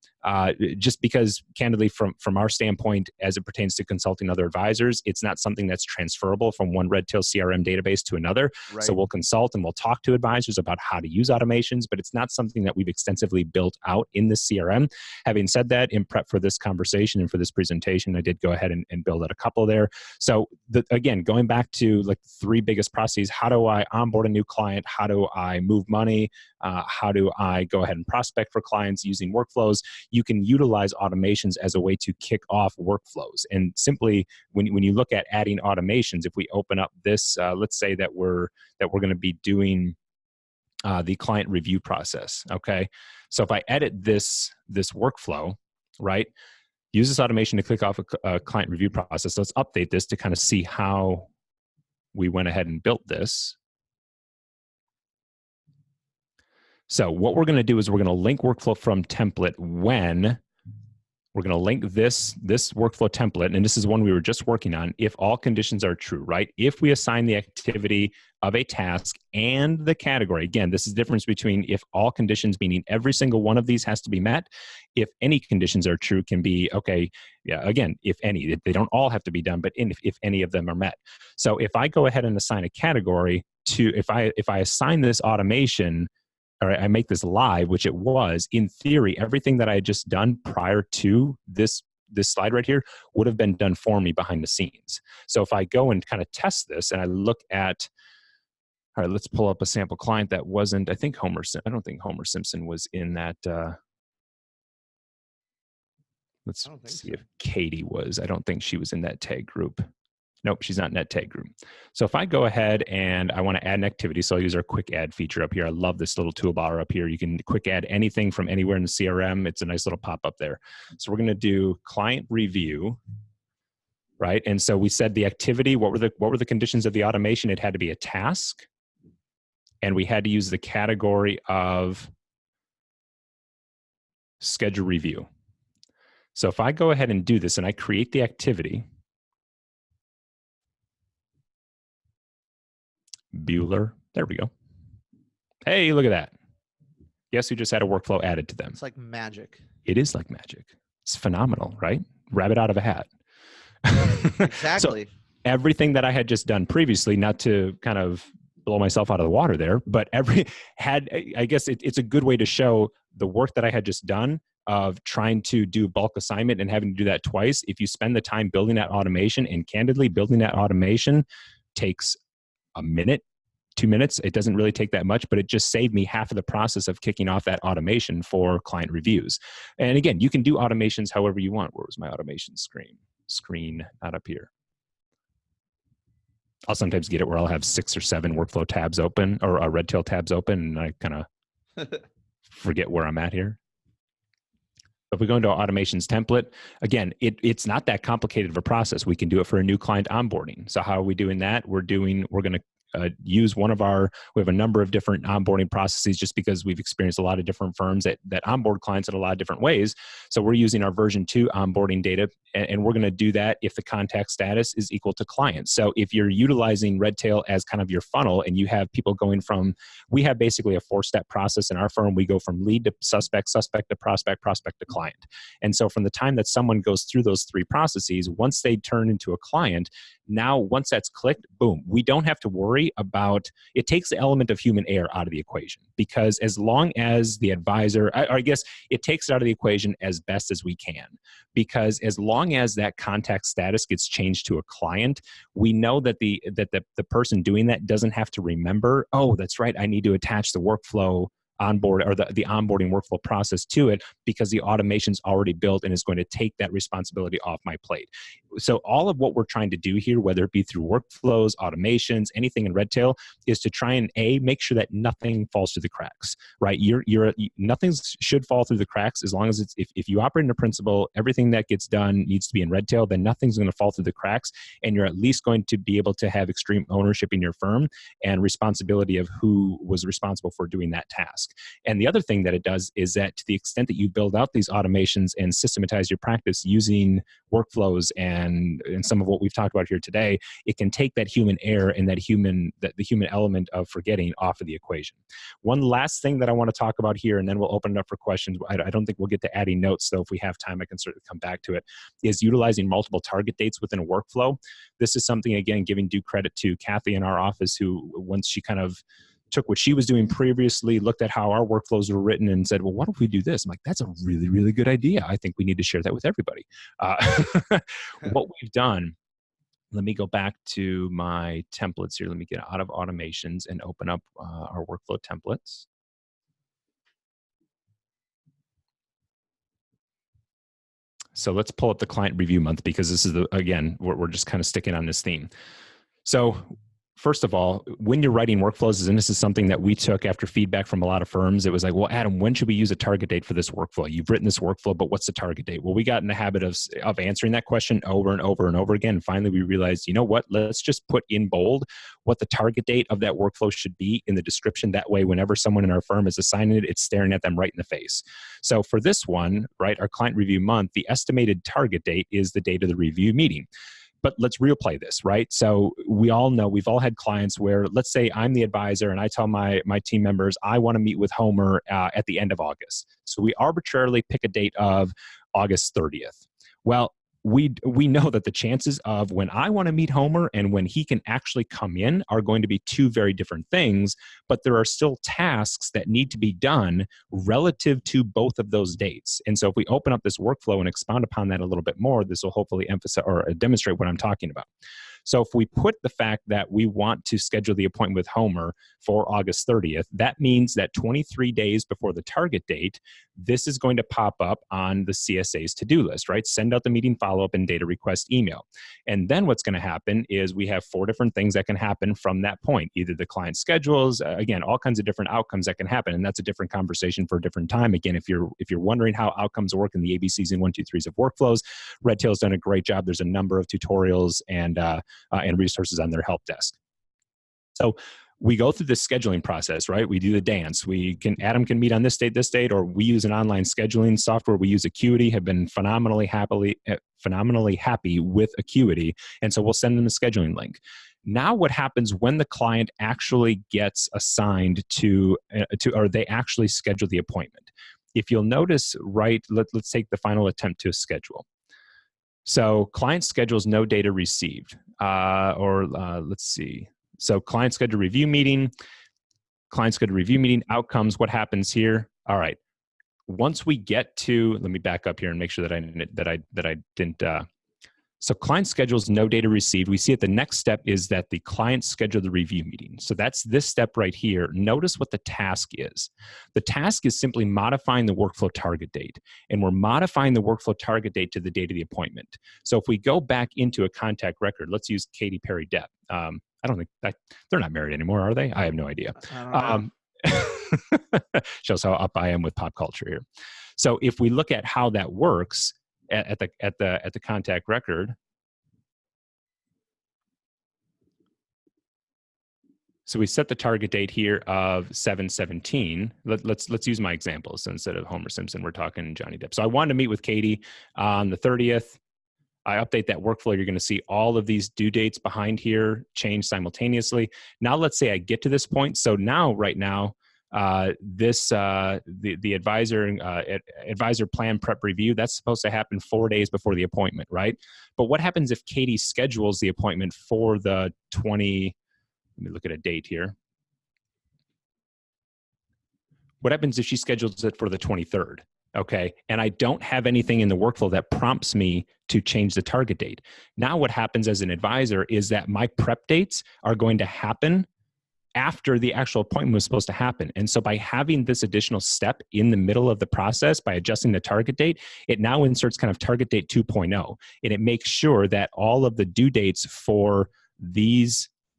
just because candidly from our standpoint, as it pertains to consulting other advisors, it's not something that's transferable from one Redtail CRM database to another. Right. So we'll consult and we'll talk to advisors about how to use automations, but it's not something that we've extensively built out in the CRM. Having said that, in prep for this conversation and for this presentation, I did go ahead and build out a couple there. So again, going back to like the three biggest processes: how do I onboard a new client? How do I move money? How do I go ahead and prospect for clients using workflows? You can utilize automations as a way to kick off workflows. And simply, when you look at adding automations, if we open up this, let's say that we're going to be doing the client review process. Okay, so if I edit this workflow, right, use this automation to click off a client review process. Let's update this to kind of see how we went ahead and built this. So what we're going to do is we're going to link workflow from template when we're going to link this workflow template, and this is one we were just working on, if all conditions are true, right? If we assign the activity of a task and the category. Again, this is the difference between if all conditions, meaning every single one of these has to be met. If any conditions are true, can be, okay, yeah, again, if any. They don't all have to be done, but if any of them are met. So if I go ahead and assign a category to, if I assign this automation, all right, I make this live, which it was, in theory, everything that I had just done prior to this slide right here would have been done for me behind the scenes. So if I go and kind of test this and I look at, all right, let's pull up a sample client that wasn't, I don't think Homer Simpson was in that. Let's see if Katie was. I don't think she was in that tag group. Nope, she's not in that tag group. So if I go ahead and I want to add an activity, so I'll use our quick add feature up here. I love this little toolbar up here. You can quick add anything from anywhere in the CRM. It's a nice little pop-up there. So we're going to do client review, right? And so we said the activity, what were the conditions of the automation? It had to be a task, and we had to use the category of schedule review. So if I go ahead and do this and I create the activity, Bueller. There we go. Hey, look at that. Guess who just had a workflow added to them? It's like magic. It is like magic. It's phenomenal, right? Rabbit out of a hat. Exactly. So everything that I had just done previously, not to kind of blow myself out of the water there, but I guess it's a good way to show the work that I had just done of trying to do bulk assignment and having to do that twice. If you spend the time building that automation, and candidly, building that automation takes a minute, 2 minutes. It doesn't really take that much, but it just saved me half of the process of kicking off that automation for client reviews. And again, you can do automations however you want. Where was my automation screen? Not up here. I'll sometimes get it where I'll have 6 or 7 workflow tabs open, or Redtail tabs open, and I kind of forget where I'm at here. If we go into our automations template, again, it's not that complicated of a process. We can do it for a new client onboarding. So how are we doing that? We're going to use we have a number of different onboarding processes, just because we've experienced a lot of different firms that onboard clients in a lot of different ways. So we're using our version 2 onboarding data, and we're going to do that if the contact status is equal to client. So if you're utilizing Redtail as kind of your funnel, and you have people going from, we have basically a 4-step process in our firm. We go from lead to suspect, suspect to prospect, prospect to client. And so from the time that someone goes through those 3 processes, once they turn into a client, now once that's clicked, boom, we don't have to worry about, it takes the element of human error out of the equation, because as long as the advisor, I guess it takes it out of the equation as best as we can, because as long as that contact status gets changed to a client, we know that the person doing that doesn't have to remember, oh, that's right, I need to attach the workflow onboard or the onboarding workflow process to it, because the automation's already built and is going to take that responsibility off my plate. So all of what we're trying to do here, whether it be through workflows, automations, anything in Redtail, is to try and make sure that nothing falls through the cracks, right? Nothing should fall through the cracks as long as if you operate in a principle, everything that gets done needs to be in Redtail, then nothing's going to fall through the cracks, and you're at least going to be able to have extreme ownership in your firm and responsibility of who was responsible for doing that task. And the other thing that it does is that to the extent that you build out these automations and systematize your practice using workflows and some of what we've talked about here today, it can take that human error and the human element of forgetting off of the equation. One last thing that I want to talk about here, and then we'll open it up for questions. I don't think we'll get to adding notes, though. If we have time, I can certainly come back to it, is utilizing multiple target dates within a workflow. This is something, again, giving due credit to Kathy in our office, who once she kind of took what she was doing previously, looked at how our workflows were written and said, well, what if we do this? I'm like, that's a really, really good idea. I think we need to share that with everybody. What we've done, let me go back to my templates here. Let me get out of automations and open up our workflow templates. So let's pull up the client review month, because this is again, we're just kind of sticking on this theme. So first of all, when you're writing workflows, and this is something that we took after feedback from a lot of firms, it was like, well, Adam, when should we use a target date for this workflow? You've written this workflow, but what's the target date? Well, we got in the habit of answering that question over and over and over again. And finally, we realized, you know what, let's just put in bold what the target date of that workflow should be in the description. That way, whenever someone in our firm is assigning it, it's staring at them right in the face. So for this one, right, our client review month, the estimated target date is the date of the review meeting. But let's real play this, right? So we all know, we've all had clients where, let's say I'm the advisor and I tell my team members, I want to meet with Homer at the end of August. So we arbitrarily pick a date of August 30th. Well, we know that the chances of when I want to meet Homer and when he can actually come in are going to be two very different things, but there are still tasks that need to be done relative to both of those dates. And so if we open up this workflow and expound upon that a little bit more, this will hopefully emphasize or demonstrate what I'm talking about. So if we put the fact that we want to schedule the appointment with Homer for August 30th, that means that 23 days before the target date, this is going to pop up on the CSA's to-do list, right? Send out the meeting follow-up and data request email. And then what's going to happen is we have 4 different things that can happen from that point. Either the client schedules, again, all kinds of different outcomes that can happen. And that's a different conversation for a different time. Again, if you're wondering how outcomes work in the ABCs and 1, 2, 3s of workflows, Redtail's done a great job. There's a number of tutorials and resources on their help desk. So we go through this scheduling process, right? We do the dance. Adam can meet on this date, or we use an online scheduling software. We use Acuity, have been phenomenally happy with Acuity. And so we'll send them a scheduling link. Now what happens when the client actually gets assigned or they actually schedule the appointment? If you'll notice, right, let's take the final attempt to schedule. So client schedules no data received, let's see. So client schedule review meeting, outcomes, what happens here? All right. Once we get to, let me back up here and make sure that I didn't, so client schedules no data received. We see that the next step is that the client scheduled the review meeting. So that's this step right here. Notice what the task is. The task is simply modifying the workflow target date. And we're modifying the workflow target date to the date of the appointment. So if we go back into a contact record, let's use Katie Perry Depp. I don't think they're not married anymore, are they? I have no idea. Shows how up I am with pop culture here. So if we look at how that works, at the contact record. So we set the target date here of 7/17. Let's use my example. So instead of Homer Simpson, we're talking Johnny Depp. So I wanted to meet with Katie on the 30th. I update that workflow. You're going to see all of these due dates behind here change simultaneously. Now let's say I get to this point. So now, right now, the advisor plan prep review, that's supposed to happen 4 days before the appointment, right? But what happens if Katie schedules the appointment for the 20, let me look at a date here. What happens if she schedules it for the 23rd? Okay. And I don't have anything in the workflow that prompts me to change the target date. Now what happens as an advisor is that my prep dates are going to happen after the actual appointment was supposed to happen. And so by having this additional step in the middle of the process, by adjusting the target date, it now inserts kind of target date 2.0, and it makes sure that all of the due dates for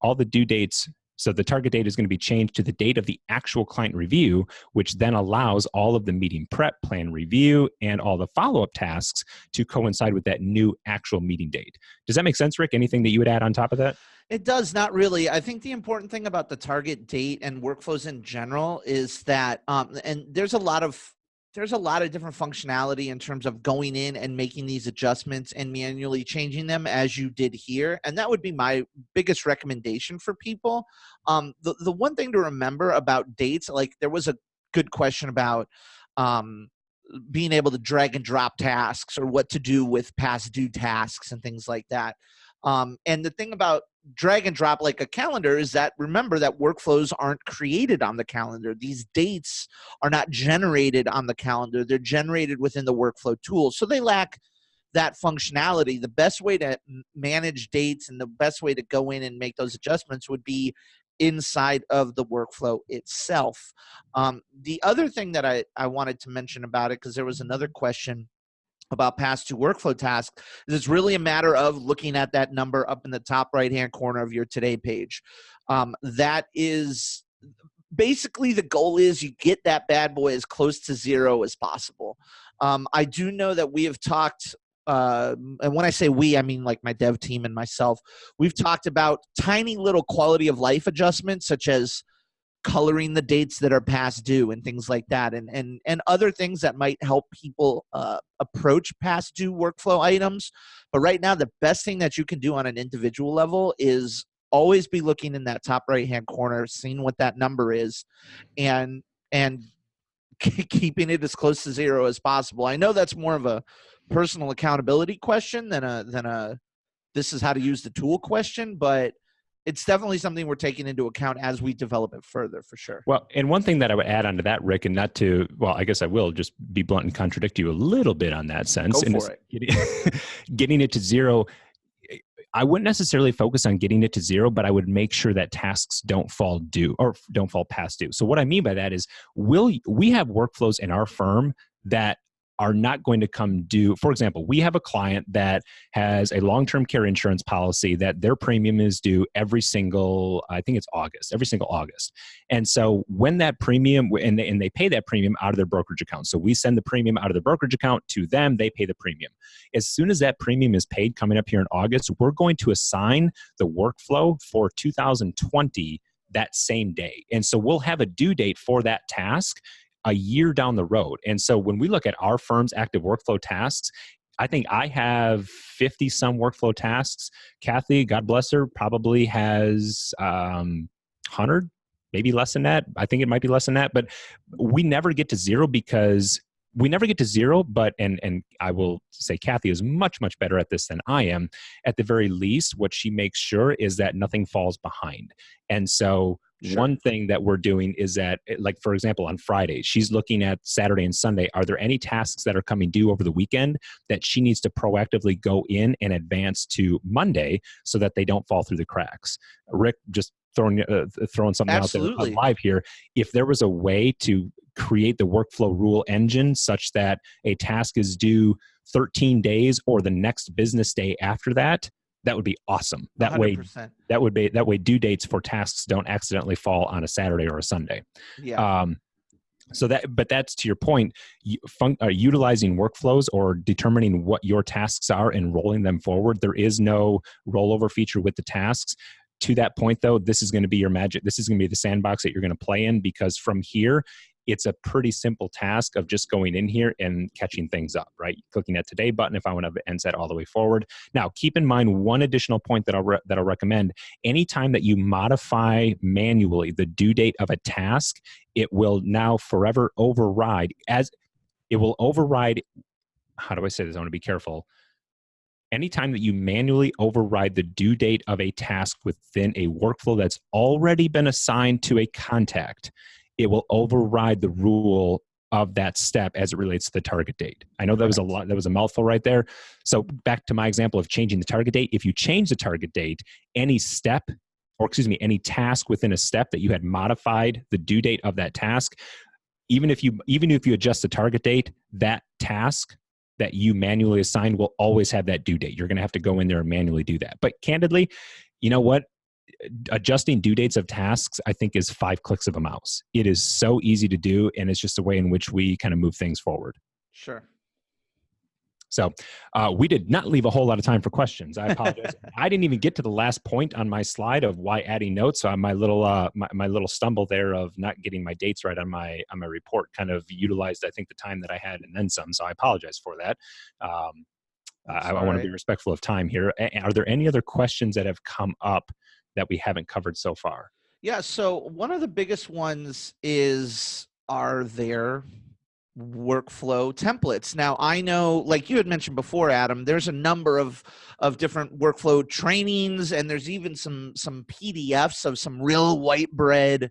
all the due dates, so the target date is going to be changed to the date of the actual client review, which then allows all of the meeting prep, plan review, and all the follow-up tasks to coincide with that new actual meeting date. Does that make sense, Rick? Anything that you would add on top of that? It does, not really. I think the important thing about the target date and workflows in general is that, and there's a lot of different functionality in terms of going in and making these adjustments and manually changing them as you did here. And that would be my biggest recommendation for people. The one thing to remember about dates, like there was a good question about being able to drag and drop tasks or what to do with past due tasks and things like that. And the thing about drag and drop like a calendar is that, remember that workflows aren't created on the calendar. These dates are not generated on the calendar. They're generated within the workflow tool. So they lack that functionality. The best way to manage dates and the best way to go in and make those adjustments would be inside of the workflow itself. The other thing that I wanted to mention about it, because there was another question about past due workflow tasks, is it's really a matter of looking at that number up in the top right-hand corner of your Today page. That is basically the goal is you get that bad boy as close to zero as possible. I do know that we have talked, and when I say we, I mean like my dev team and myself, we've talked about tiny little quality of life adjustments, such as coloring the dates that are past due and things like that, and other things that might help people approach past due workflow items. But right now, the best thing that you can do on an individual level is always be looking in that top right hand corner, seeing what that number is, and keeping it as close to zero as possible. I know that's more of a personal accountability question than a this is how to use the tool question, but it's definitely something we're taking into account as we develop it further, for sure. Well, and one thing that I would add onto that, Rick, and not to, well, I guess I will just be blunt and contradict you a little bit on that sense. Go for it. Getting it to zero, I wouldn't necessarily focus on getting it to zero, but I would make sure that tasks don't fall due or don't fall past due. So what I mean by that is we have workflows in our firm that are not going to come due. For example, we have a client that has a long-term care insurance policy that their premium is due every single August. And so when that premium, and they pay that premium out of their brokerage account. So we send the premium out of the brokerage account to them, they pay the premium. As soon as that premium is paid coming up here in August, we're going to assign the workflow for 2020 that same day. And so we'll have a due date for that task a year down the road. And so when we look at our firm's active workflow tasks, I think I have 50 some workflow tasks. Kathy, God bless her, probably has 100, maybe less than that. I think it might be less than that, but we never get to zero but, and I will say Kathy is much, much better at this than I am. At the very least, what she makes sure is that nothing falls behind. And so one thing that we're doing is that, like, for example, on Friday, she's looking at Saturday and Sunday. Are there any tasks that are coming due over the weekend that she needs to proactively go in and advance to Monday so that they don't fall through the cracks? Rick, just throwing something Absolutely. out there live here. If there was a way to create the workflow rule engine such that a task is due 13 days or the next business day after that, that would be awesome. That 100%. way due dates for tasks don't accidentally fall on a Saturday or a Sunday. Yeah. But that's to your point, utilizing workflows or determining what your tasks are and rolling them forward. There is no rollover feature with the tasks. To that point, though, this is going to be your magic. This is going to be the sandbox that you're going to play in, because from here, it's a pretty simple task of just going in here and catching things up, right? Clicking that Today button if I want to end set all the way forward. Now, keep in mind one additional point that I'll recommend. Anytime that you modify manually the due date of a task, it will now forever override. How do I say this? I want to be careful. Anytime that you manually override the due date of a task within a workflow that's already been assigned to a contact, it will override the rule of that step as it relates to the target date. I know that was a mouthful right there. So back to my example of changing the target date. If you change the target date, any step or excuse me, any task within a step that you had modified the due date of that task, even if you adjust the target date, that task that you manually assigned will always have that due date. You're going to have to go in there and manually do that. But candidly, you know what? Adjusting due dates of tasks, I think, is 5 clicks of a mouse. It is so easy to do, and it's just a way in which we kind of move things forward. Sure. So we did not leave a whole lot of time for questions. I apologize. I didn't even get to the last point on my slide of why adding notes. So my little my little stumble there of not getting my dates right on my report kind of utilized, I think, the time that I had and then some. So I apologize for that. I want to be respectful of time here. Are there any other questions that have come up that we haven't covered so far? Yeah. So one of the biggest ones is, are there workflow templates? Now, I know, like you had mentioned before, Adam, there's a number of different workflow trainings, and there's even some PDFs of some real white bread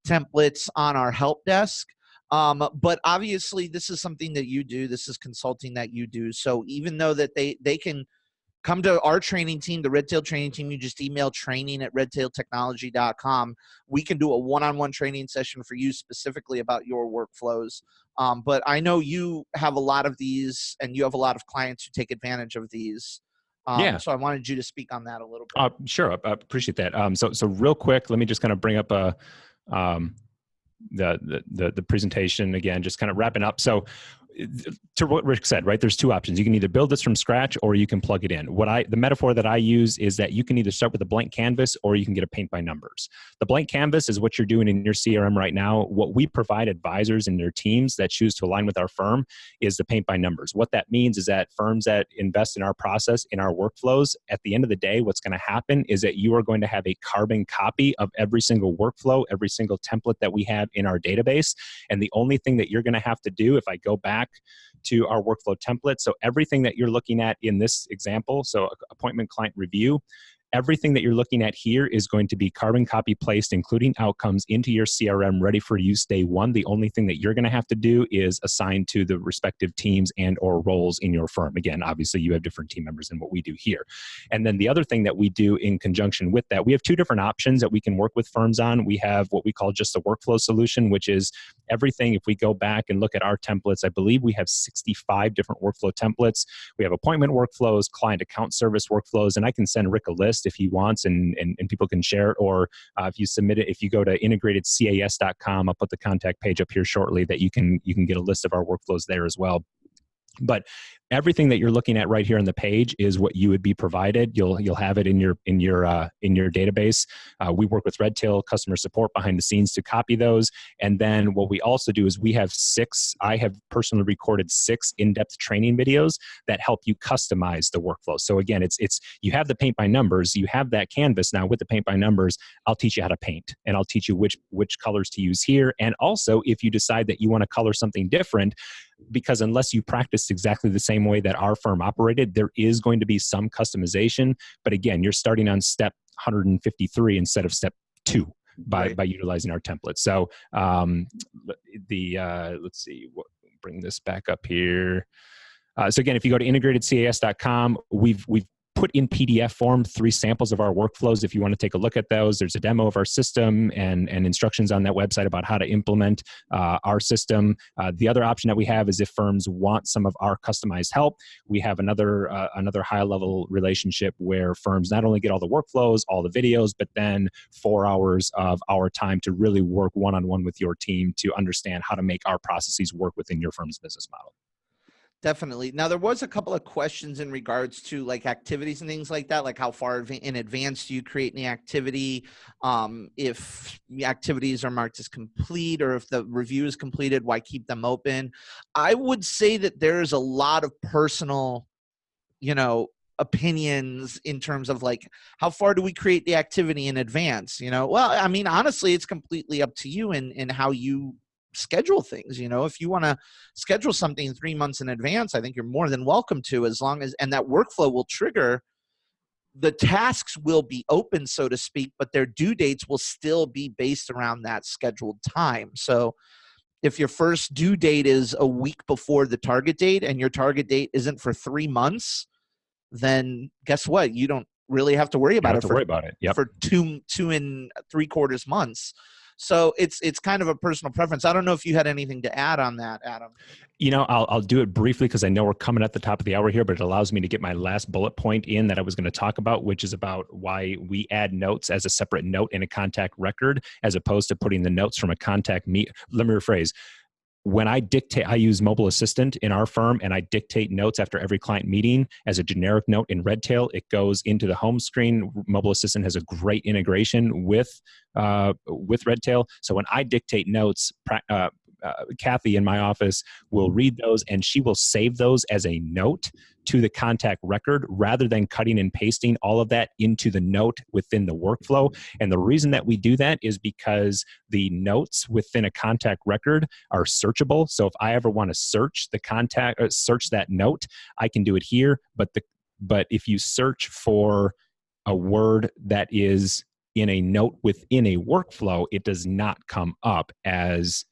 templates on our help desk. But obviously, this is something that you do. This is consulting that you do. So even though that they can come to our training team, the Red Tail training team, you just email training@redtailtechnology.com. We can do a one-on-one training session for you specifically about your workflows. But I know you have a lot of these, and you have a lot of clients who take advantage of these. So I wanted you to speak on that a little bit. Sure. I appreciate that. So real quick, let me just kind of bring up the presentation again, just kind of wrapping up. So to what Rick said, right? There's two options. You can either build this from scratch or you can plug it in. The metaphor that I use is that you can either start with a blank canvas or you can get a paint by numbers. The blank canvas is what you're doing in your CRM right now. What we provide advisors and their teams that choose to align with our firm is the paint by numbers. What that means is that firms that invest in our process, in our workflows, at the end of the day, what's going to happen is that you are going to have a carbon copy of every single workflow, every single template that we have in our database. And the only thing that you're going to have to do, if I go back to our workflow template. So everything that you're looking at in this example, so appointment client review, everything that you're looking at here is going to be carbon copy placed, including outcomes, into your CRM, ready for use day one. The only thing that you're going to have to do is assign to the respective teams and or roles in your firm. Again, obviously you have different team members than what we do here. And then the other thing that we do in conjunction with that, we have two different options that we can work with firms on. We have what we call just a workflow solution, which is everything. If we go back and look at our templates, I believe we have 65 different workflow templates. We have appointment workflows, client account service workflows, and I can send Rick a list if he wants, and people can share it. Or if you submit it, if you go to integratedcas.com, I'll put the contact page up here shortly that you can get a list of our workflows there as well. But everything that you're looking at right here on the page is what you would be provided. You'll have it in your database. We work with Red Tail customer support behind the scenes to copy those. And then what we also do is I have personally recorded 6 in-depth training videos that help you customize the workflow. So again, it's you have the paint by numbers, you have that canvas. Now with the paint by numbers, I'll teach you how to paint, and I'll teach you which colors to use here. And also, if you decide that you want to color something different, because unless you practice exactly the same way that our firm operated, there is going to be some customization. But again, you're starting on step 153 instead of step 2 by utilizing our template. So let's see, bring this back up here. So again, if you go to integratedcas.com, we've put in PDF form 3 samples of our workflows. If you want to take a look at those, there's a demo of our system and instructions on that website about how to implement our system. The other option that we have is if firms want some of our customized help, we have another high-level relationship where firms not only get all the workflows, all the videos, but then 4 hours of our time to really work one-on-one with your team to understand how to make our processes work within your firm's business model. Definitely. Now, there was a couple of questions in regards to like activities and things like that, like how far in advance do you create any activity? If the activities are marked as complete, or if the review is completed, why keep them open? I would say that there's a lot of personal, opinions in terms of like, how far do we create the activity in advance? Well, I mean, honestly, it's completely up to you and how you schedule things. If you want to schedule something 3 months in advance, I think you're more than welcome to, as long as, and that workflow will trigger, the tasks will be open, so to speak, but their due dates will still be based around that scheduled time. So if your first due date is a week before the target date and your target date isn't for 3 months, then guess what? You don't really have to worry about it for 2 3/4 months. So it's kind of a personal preference. I don't know if you had anything to add on that, Adam. I'll do it briefly because I know we're coming at the top of the hour here, but it allows me to get my last bullet point in that I was going to talk about, which is about why we add notes as a separate note in a contact record, as opposed to putting the notes from a contact meet. Let me rephrase. When I dictate, I use Mobile Assistant in our firm, and I dictate notes after every client meeting as a generic note in Redtail. It goes into the home screen. Mobile Assistant has a great integration with Redtail. So when I dictate notes, Kathy in my office will read those, and she will save those as a note to the contact record rather than cutting and pasting all of that into the note within the workflow. And the reason that we do that is because the notes within a contact record are searchable. So if I ever want to search search that note, I can do it here. But if you search for a word that is in a note within a workflow, it does not come up as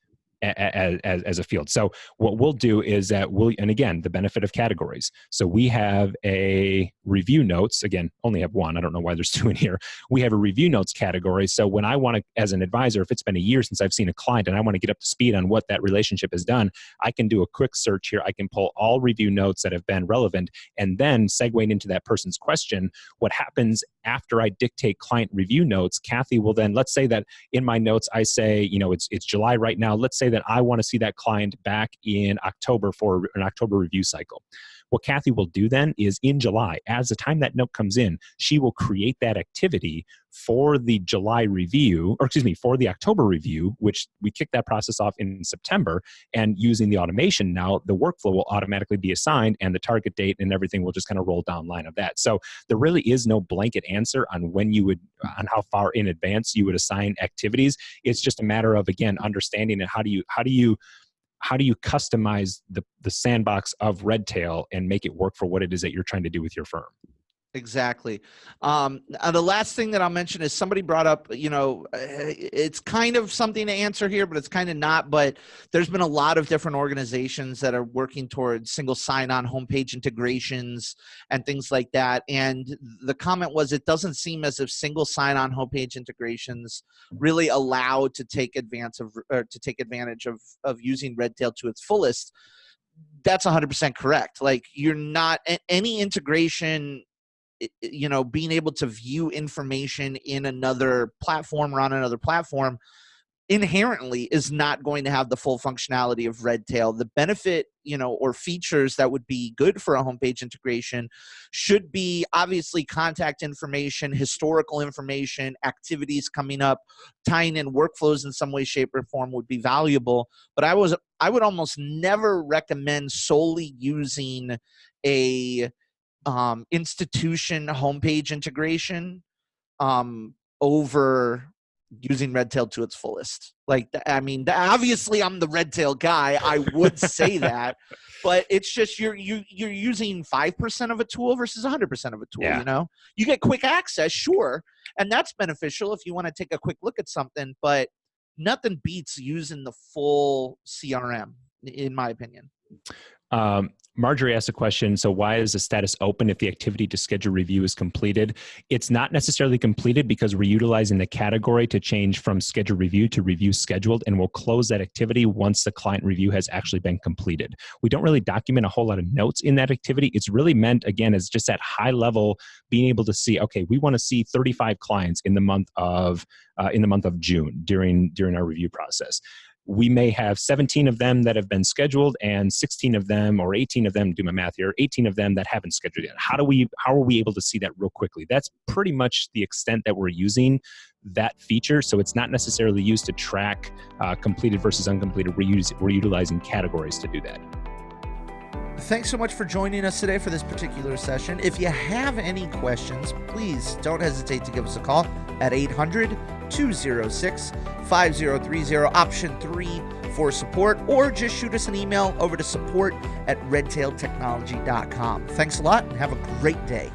a field. So what we'll do is that and again, the benefit of categories. So we have a review notes, again, only have one. I don't know why there's two in here. We have a review notes category. So when I want to, as an advisor, if it's been a year since I've seen a client and I want to get up to speed on what that relationship has done, I can do a quick search here. I can pull all review notes that have been relevant, and then segueing into that person's question, what happens after I dictate client review notes, Kathy will then, let's say that in my notes, I say, it's July right now. Let's say that I want to see that client back in October for an October review cycle. What Kathy will do then is in July, as the time that note comes in, she will create that activity for the July review, for the October review, which we kick that process off in September. And using the automation now, the workflow will automatically be assigned, and the target date and everything will just kind of roll down line of that. So there really is no blanket answer on on how far in advance you would assign activities. It's just a matter of, again, understanding and how do you customize the sandbox of Redtail and make it work for what it is that you're trying to do with your firm? Exactly. The last thing that I'll mention is somebody brought up, it's kind of something to answer here, but it's kind of not. But there's been a lot of different organizations that are working towards single sign-on homepage integrations and things like that. And the comment was, it doesn't seem as if single sign-on homepage integrations really allow to take advantage of using Redtail to its fullest. That's 100% correct. Like, you're not any integration. Being able to view information in another platform or on another platform inherently is not going to have the full functionality of Redtail. The benefit, or features that would be good for a homepage integration should be obviously contact information, historical information, activities coming up, tying in workflows in some way, shape, or form would be valuable. But I would almost never recommend solely using a institution homepage integration over using Redtail to its fullest. Obviously I'm the Redtail guy. I would say that, but it's just you're using 5% of a tool versus 100% of a tool. Yeah. You get quick access, sure, and that's beneficial if you want to take a quick look at something. But nothing beats using the full CRM, in my opinion. Marjorie asked a question. So why is the status open if the activity to schedule review is completed? It's not necessarily completed because we're utilizing the category to change from schedule review to review scheduled, and we'll close that activity once the client review has actually been completed. We don't really document a whole lot of notes in that activity. It's really meant, again, as just that high level, being able to see, okay, we want to see 35 clients in the month of June during our review process. We may have 17 of them that have been scheduled and 16 of them, or 18 of them, do my math here, 18 of them that haven't scheduled yet. How are we able to see that real quickly? That's pretty much the extent that we're using that feature. So it's not necessarily used to track completed versus uncompleted. We're utilizing categories to do that. Thanks so much for joining us today for this particular session. If you have any questions, please don't hesitate to give us a call at 800-206-5030, option 3 for support, or just shoot us an email over to support@redtailtechnology.com. Thanks a lot and have a great day.